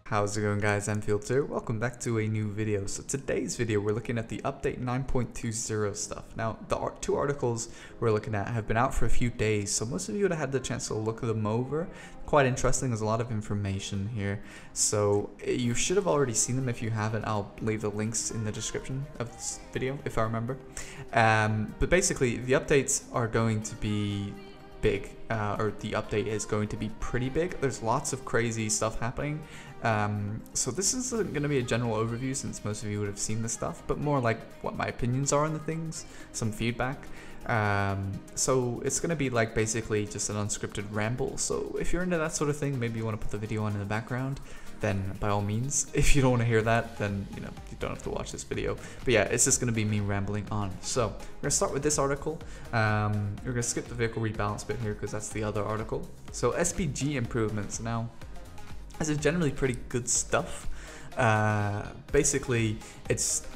How's it going, guys? Anfield here. Welcome back to a new video. So today's video we're looking at the update 9.20 stuff. Now the two articles we're looking at have been out for a few days, so most of you would have had the chance to look them over. Quite interesting. There's a lot of information here, so you should have already seen them. If you haven't, I'll leave the links in the description of this video if I remember. But basically the updates are going to be big, or the update is going to be pretty big. There's lots of crazy stuff happening. So this isn't going to be a general overview since most of you would have seen this stuff, but more like what my opinions are on the things, some feedback. So it's going to be like basically just an unscripted ramble. So if you're into that sort of thing, maybe you want to put the video on in the background, then by all means. If you don't want to hear that, then you don't have to watch this video. But yeah, it's just going to be me rambling on. So we're going to start with this article. We're going to skip the vehicle rebalance bit here because that's the other article. So SPG improvements. Now, this is generally pretty good stuff. Basically, it's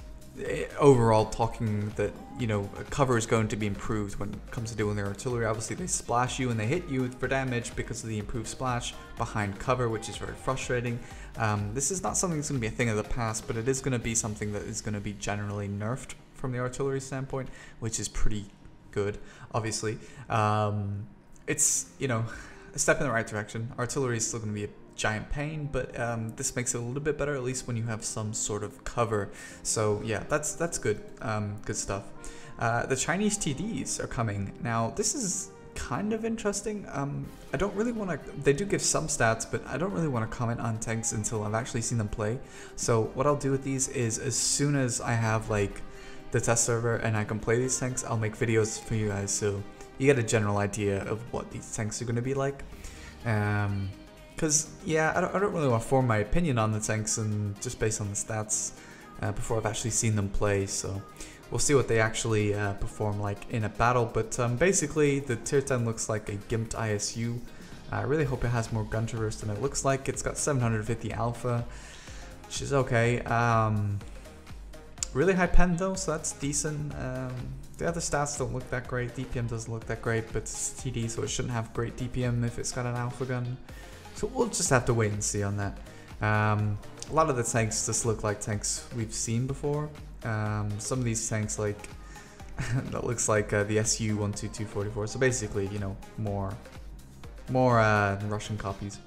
overall talking that cover is going to be improved when it comes to doing their artillery. Obviously they splash you and they hit you for damage because of the improved splash behind cover, which is very frustrating. This is not something that's going to be a thing of the past, but it is going to be something that is going to be generally nerfed from the artillery standpoint, which is pretty good. Obviously it's a step in the right direction. Artillery is still going to be a giant pain, but this makes it a little bit better, at least when you have some sort of cover. So yeah, that's good. Good stuff. The Chinese TDs are coming now. This is kind of interesting. I don't really want to, they do give some stats, but I don't really want to comment on tanks until I've actually seen them play. So what I'll do with these is, as soon as I have like the test server and I can play these tanks, I'll make videos for you guys so you get a general idea of what these tanks are going to be like. Because yeah, I don't really want to form my opinion on the tanks and just based on the stats before I've actually seen them play. So we'll see what they actually perform like in a battle. But basically the tier 10 looks like a gimped ISU. I really hope it has more gun traverse than it looks like. It's got 750 alpha, which is okay. Really high pen though, so that's decent. The other stats don't look that great. DPM doesn't look that great, but it's TD, so it shouldn't have great DPM if it's got an alpha gun. So we'll just have to wait and see on that. A lot of the tanks just look like tanks we've seen before. Some of these tanks, like that looks like the SU-12244. So basically, more Russian copies.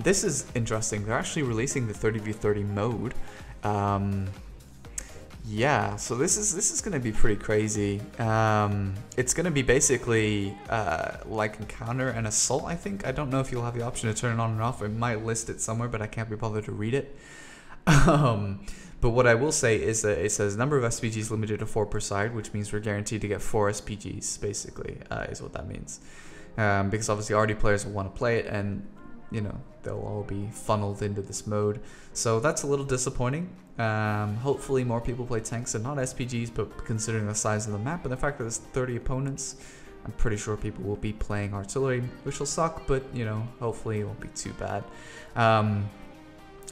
This is interesting. They're actually releasing the 30v30 mode. Yeah, so this is gonna be pretty crazy. It's gonna be basically like encounter and assault, I think. I don't know if you'll have the option to turn it on and off. I might list it somewhere, but I can't be bothered to read it. But what I will say is that it says number of SPGs limited to 4 per side, which means we're guaranteed to get 4 SPGs, basically, is what that means. Because obviously already players will want to play it, and they'll all be funneled into this mode. So that's a little disappointing. Hopefully more people play tanks and not SPGs, but considering the size of the map and the fact that there's 30 opponents, I'm pretty sure people will be playing artillery, which will suck, but hopefully it won't be too bad.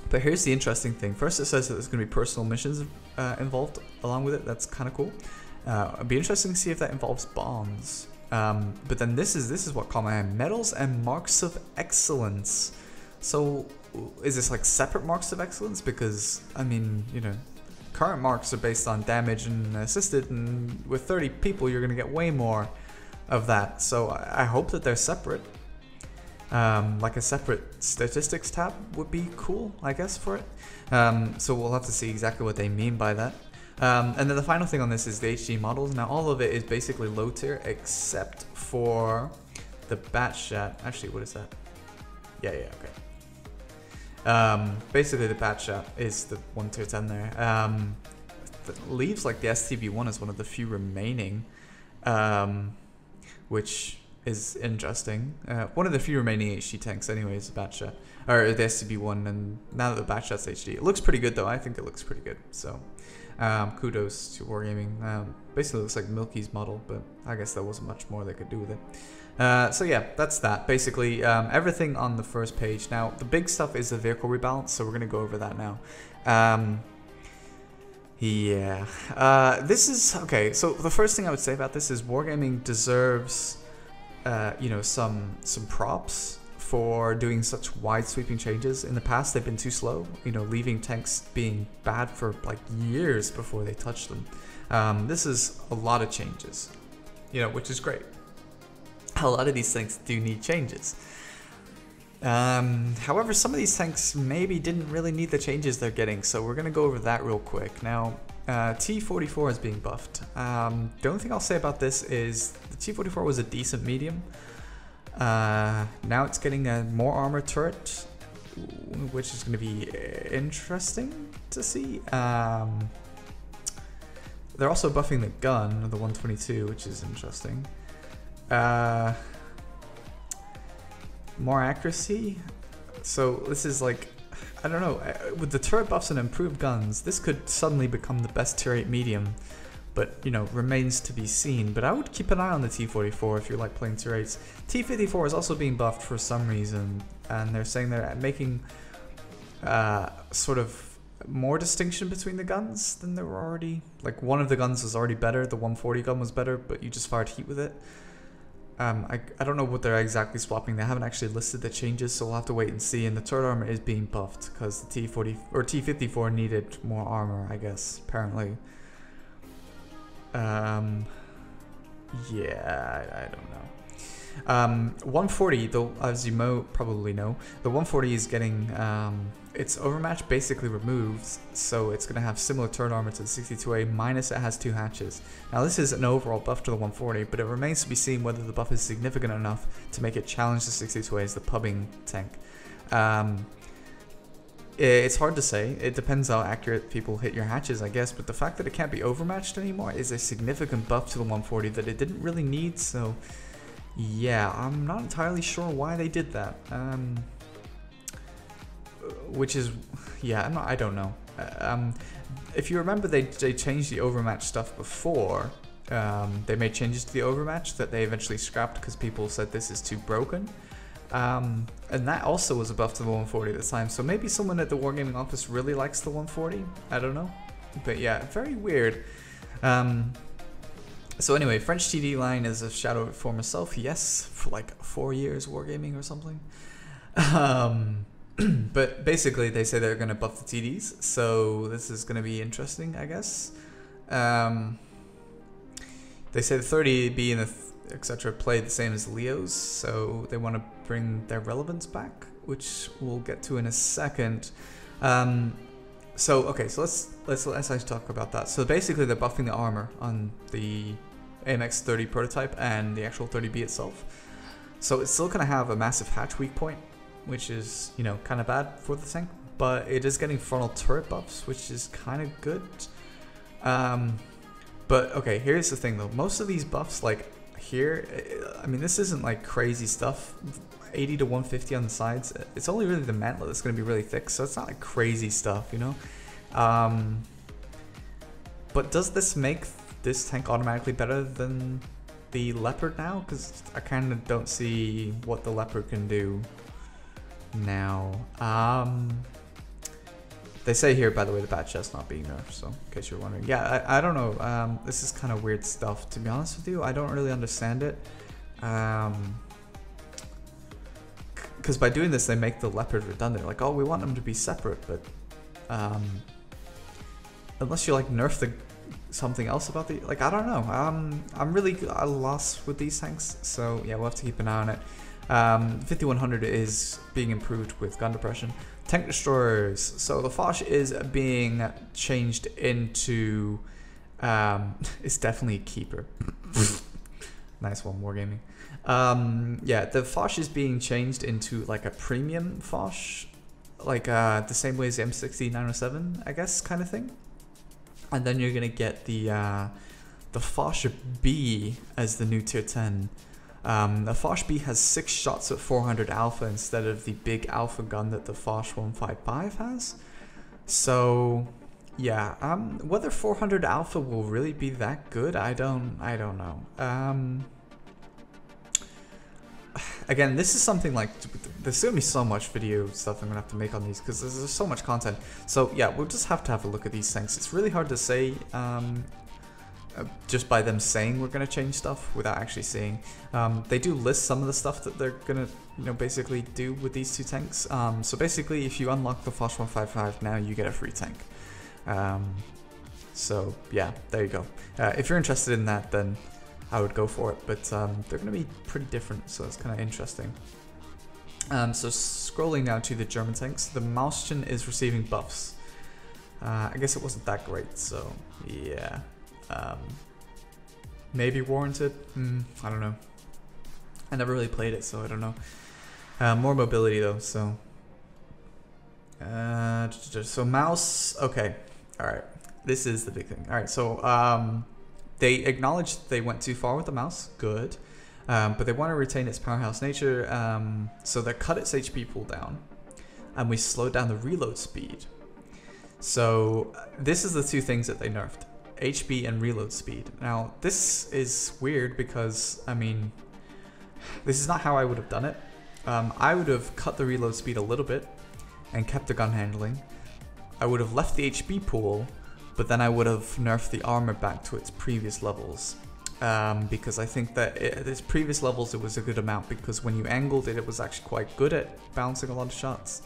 But here's the interesting thing. First, it says that there's going to be personal missions involved along with it. That's kind of cool. It'd be interesting to see if that involves bonds. But then this is what caught my eye: medals and marks of excellence. So is this like separate marks of excellence? Because I mean, current marks are based on damage and assisted, and with 30 people you're gonna get way more of that. So I hope that they're separate. Like a separate statistics tab would be cool, I guess, for it. So we'll have to see exactly what they mean by that. And then the final thing on this is the HD models. Now all of it is basically low tier except for the Batshot. Actually, what is that? Yeah, okay. Basically the Batshot is the 1 tier 10 there. That leaves like the STB1 as one of the few remaining, which is interesting. One of the few remaining HD tanks anyway is the Batshot, or the STB1, and now that the Batshot's HD, it looks pretty good though. I think it looks pretty good, so kudos to Wargaming. Basically looks like Milky's model, but I guess there wasn't much more they could do with it. So yeah, that's that. Basically, everything on the first page. Now, the big stuff is the vehicle rebalance, so we're going to go over that now. Yeah. This is, okay, so the first thing I would say about this is Wargaming deserves, some props for doing such wide sweeping changes. In the past, they've been too slow, you know, leaving tanks being bad for like years before they touch them. This is a lot of changes, you know, which is great. A lot of these tanks do need changes. However, some of these tanks maybe didn't really need the changes they're getting, so we're going to go over that real quick. Now, T44 is being buffed. The only thing I'll say about this is the T44 was a decent medium. Now it's getting a more armored turret, which is going to be interesting to see. They're also buffing the gun, the 122, which is interesting. More accuracy. So this is like, I don't know, with the turret buffs and improved guns, this could suddenly become the best tier 8 medium, but you know, remains to be seen. But I would keep an eye on the T44 if you like playing tier 8s. T54 is also being buffed for some reason, and they're saying they're making sort of more distinction between the guns than there were already. Like, one of the guns was already better, the 140 gun was better, but you just fired heat with it. I don't know what they're exactly swapping. They haven't actually listed the changes, so we'll have to wait and see. And the turret armor is being buffed because the T40 or T54 needed more armor, I guess, apparently. Yeah, I don't know. 140, though, as you probably know, the 140 is getting its overmatch basically removed, so it's going to have similar turret armor to the 62A, minus it has 2 hatches. Now this is an overall buff to the 140, but it remains to be seen whether the buff is significant enough to make it challenge the 62A as the pubbing tank. It's hard to say. It depends how accurate people hit your hatches, I guess, but the fact that it can't be overmatched anymore is a significant buff to the 140 that it didn't really need, so yeah, I'm not entirely sure why they did that. Which is, yeah, I don't know. If you remember, they changed the overmatch stuff before. They made changes to the overmatch that they eventually scrapped because people said this is too broken. And that also was a buff to the 140 at the time. So maybe someone at the Wargaming office really likes the 140. I don't know. But yeah, very weird. So anyway, French TD line is a shadow of former self. Yes, for like 4 years Wargaming or something. But basically they say they're going to buff the TDs, so this is going to be interesting, I guess. They say the 30B and the etc. play the same as Leo's, so they want to bring their relevance back, which we'll get to in a second. So okay, so let's actually talk about that. So basically they're buffing the armor on the AMX 30 prototype and the actual 30B itself. So it's still going to have a massive hatch weak point, which is, you know, kind of bad for the tank, but it is getting frontal turret buffs, which is kind of good. But okay, here's the thing though. Most of these buffs, like here, I mean, this isn't like crazy stuff. 80 to 150 on the sides. It's only really the mantlet that's going to be really thick, so it's not like crazy stuff, you know. But does this make this tank automatically better than the Leopard now? Because I kind of don't see what the Leopard can do now. They say here, by the way, the bat chest not being nerfed, so in case you're wondering. Yeah, I don't know. This is kind of weird stuff, to be honest with you. I don't really understand it. Because by doing this, they make the Leopard redundant. Like, oh, we want them to be separate, but unless you like nerf something else about the, like, I don't know. I'm really at a loss with these tanks, so yeah, we'll have to keep an eye on it. 5100 is being improved with gun depression. Tank destroyers. So the Foch is being changed into, it's definitely a keeper. Nice one, Wargaming. Yeah, the Foch is being changed into like a premium Foch, like the same way as the M60 907, I guess, kind of thing. And then you're gonna get the Foch B as the new tier 10. The Foch B has 6 shots at 400 alpha instead of the big alpha gun that the Foch 155 has. So yeah, whether 400 alpha will really be that good, I don't know. Again, this is something like, there's gonna be so much video stuff I'm gonna have to make on these because there's so much content. So yeah, we'll just have to have a look at these things. It's really hard to say. just by them saying we're gonna change stuff without actually seeing. They do list some of the stuff that they're gonna, basically do with these two tanks. So basically, if you unlock the Foch 155 now, you get a free tank. So yeah, there you go. If you're interested in that, then I would go for it. But they're gonna be pretty different, so it's kind of interesting. So scrolling now to the German tanks, the Mauschen is receiving buffs. I guess it wasn't that great, so yeah. Maybe warranted? I don't know. I never really played it, so I don't know. More mobility though, so. So mouse, okay. Alright, this is the big thing. Alright, so they acknowledged they went too far with the mouse, good. But they want to retain its powerhouse nature, so they cut its HP pool down. And we slowed down the reload speed. So this is the two things that they nerfed. HP and reload speed. Now this is weird because, I mean, this is not how I would have done it. I would have cut the reload speed a little bit and kept the gun handling. I would have left the HP pool, but then I would have nerfed the armor back to its previous levels. Because I think that at its previous levels it was a good amount, because when you angled it, it was actually quite good at bouncing a lot of shots.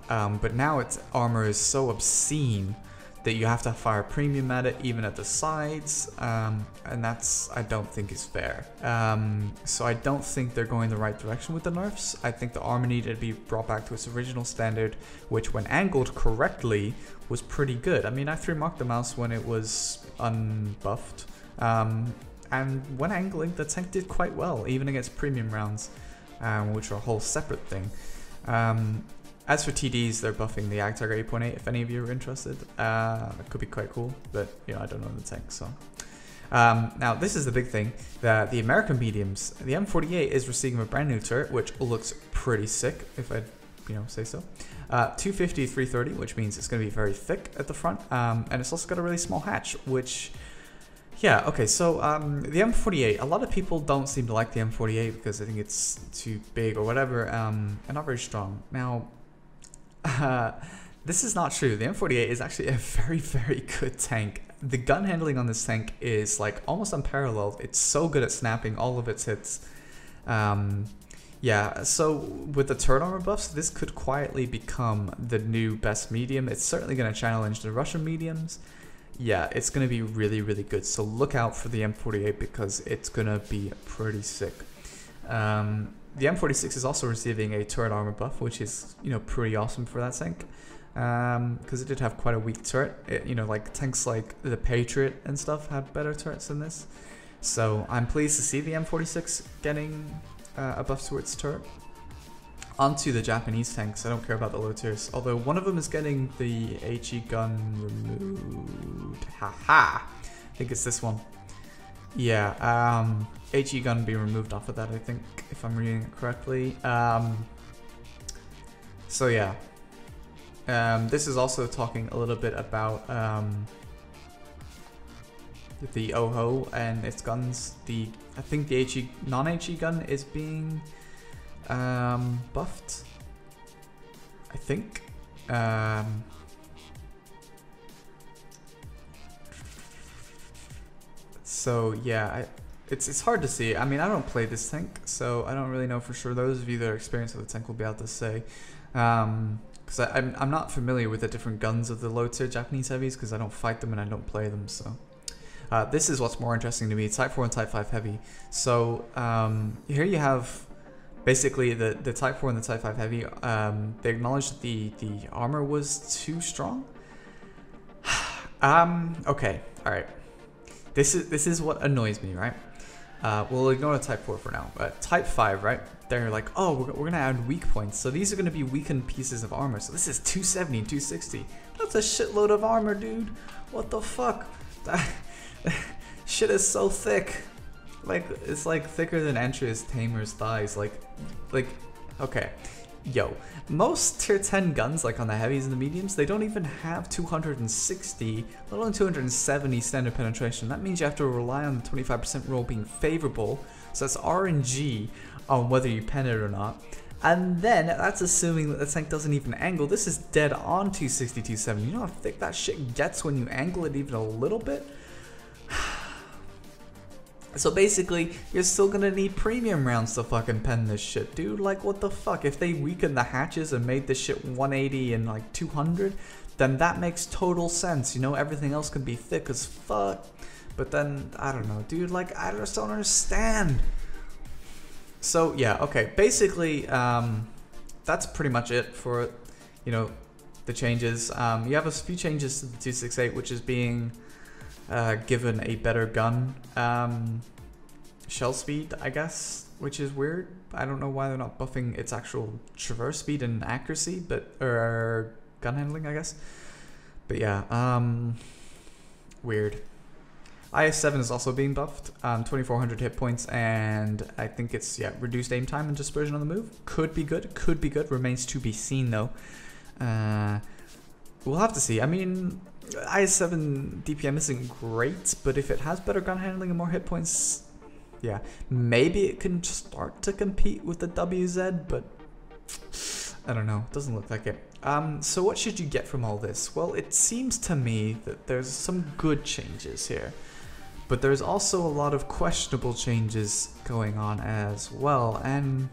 But now its armor is so obscene that you have to fire premium at it, even at the sides, and that's, I don't think, is fair. So I don't think they're going the right direction with the nerfs. I think the armor needed to be brought back to its original standard, which when angled correctly was pretty good. I mean, I 3-marked the mouse when it was unbuffed, and when angling, the tank did quite well, even against premium rounds, which are a whole separate thing. As for TDs, they're buffing the Agtag 8.8, if any of you are interested. It could be quite cool, but I don't know the tank, so. Now, this is the big thing, that the American mediums, the M48 is receiving a brand new turret, which looks pretty sick, if I say so. 250, 330, which means it's going to be very thick at the front, and it's also got a really small hatch, which, yeah, okay, so the M48, a lot of people don't seem to like the M48 because I think it's too big or whatever, and not very strong. Now, this is not true. The M48 is actually a very, very good tank. The gun handling on this tank is like almost unparalleled. It's so good at snapping all of its hits. Yeah, so with the turret armor buffs, this could quietly become the new best medium. It's certainly going to challenge the Russian mediums. Yeah, it's going to be really, really good. So look out for the M48 because it's going to be pretty sick. The M46 is also receiving a turret armor buff, which is, pretty awesome for that tank. Because it did have quite a weak turret. Like tanks like the Patriot and stuff had better turrets than this. So I'm pleased to see the M46 getting a buff to its turret. Onto the Japanese tanks. I don't care about the low tiers. Although one of them is getting the HE gun removed. Haha! I think it's this one. Yeah, HE gun being removed off of that, I think, if I'm reading it correctly. So yeah. This is also talking a little bit about the OHO and its guns. I think the HE non-HE gun is being buffed, I think. So yeah, it's hard to see. I mean, I don't play this tank, so I don't really know for sure. Those of you that are experienced with the tank will be able to say. Because I'm not familiar with the different guns of the low tier Japanese heavies because I don't fight them and I don't play them. So this is what's more interesting to me: Type 4 and Type 5 heavy. So here you have basically the Type 4 and the Type 5 heavy. They acknowledged that the armor was too strong. Okay, all right. This is what annoys me, right? We'll ignore the Type 4 for now. But Type 5, right? They're like, oh, we're going to add weak points. So these are going to be weakened pieces of armor. So this is 270 and 260. That's a shitload of armor, dude. What the fuck? That shit is so thick. Like, it's like thicker than Entria's Tamer's thighs. Like, okay. Yo, most tier 10 guns, like on the heavies and the mediums, they don't even have 260, let alone 270 standard penetration. That means you have to rely on the 25% roll being favorable, so that's RNG on whether you pen it or not. And then, that's assuming that the tank doesn't even angle. This is dead on 260, 270. You know how thick that shit gets when you angle it even a little bit? So basically, you're still gonna need premium rounds to fucking pen this shit, dude. Like, what the fuck? If they weakened the hatches and made this shit 180 and like 200, then that makes total sense. You know, everything else can be thick as fuck. But then, I don't know, dude. Like, I just don't understand. So yeah, okay. Basically, that's pretty much it for, you know, the changes. You have a few changes to the 268, which is being given a better gun shell speed, I guess, which is weird. I don't know why they're not buffing its actual traverse speed and accuracy, but or gun handling, I guess. But yeah, weird. IS-7 is also being buffed, 2400 hit points, and I think it's reduced aim time and dispersion on the move. Could be good. Remains to be seen though. We'll have to see. I mean, IS-7 DPM isn't great, but if it has better gun handling and more hit points, yeah, maybe it can start to compete with the WZ, but I don't know. Doesn't look like it. So what should you get from all this? Well, it seems to me that there's some good changes here, but there's also a lot of questionable changes going on as well, and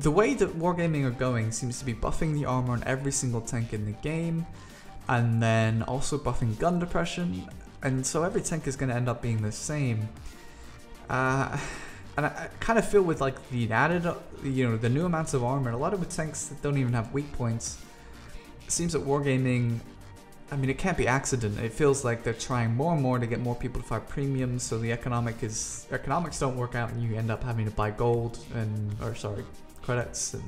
the way that Wargaming are going seems to be buffing the armor on every single tank in the game, and then also buffing gun depression, and so every tank is going to end up being the same. And I kind of feel with like the added, you know, the new amounts of armor, a lot of the tanks that don't even have weak points, it seems that Wargaming, I mean, it can't be accident. It feels like they're trying more and more to get more people to fight premiums, so the economics don't work out, and you end up having to buy gold and, or sorry, credits and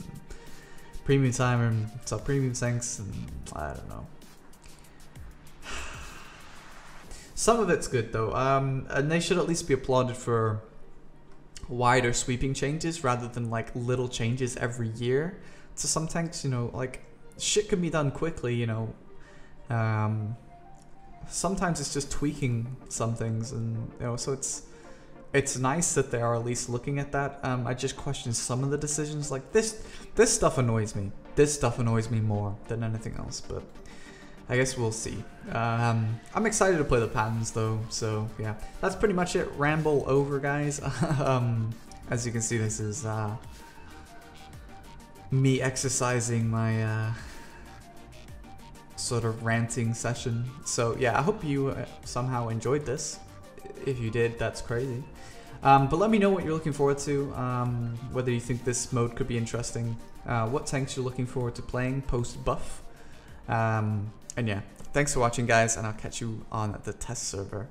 premium time and sell premium tanks, and I don't know. Some of it's good though, and they should at least be applauded for wider sweeping changes rather than like little changes every year to some tanks. You know, like shit can be done quickly, you know. Sometimes it's just tweaking some things, and you know, so it's nice that they are at least looking at that. I just question some of the decisions. Like this stuff annoys me. This stuff annoys me more than anything else, but I guess we'll see. I'm excited to play the patterns though, so yeah, that's pretty much it. Ramble over, guys. As you can see, this is me exercising my sort of ranting session. So yeah, I hope you somehow enjoyed this. If you did, that's crazy. But let me know what you're looking forward to, whether you think this mode could be interesting, what tanks you're looking forward to playing post-buff. And yeah, thanks for watching, guys, and I'll catch you on the test server.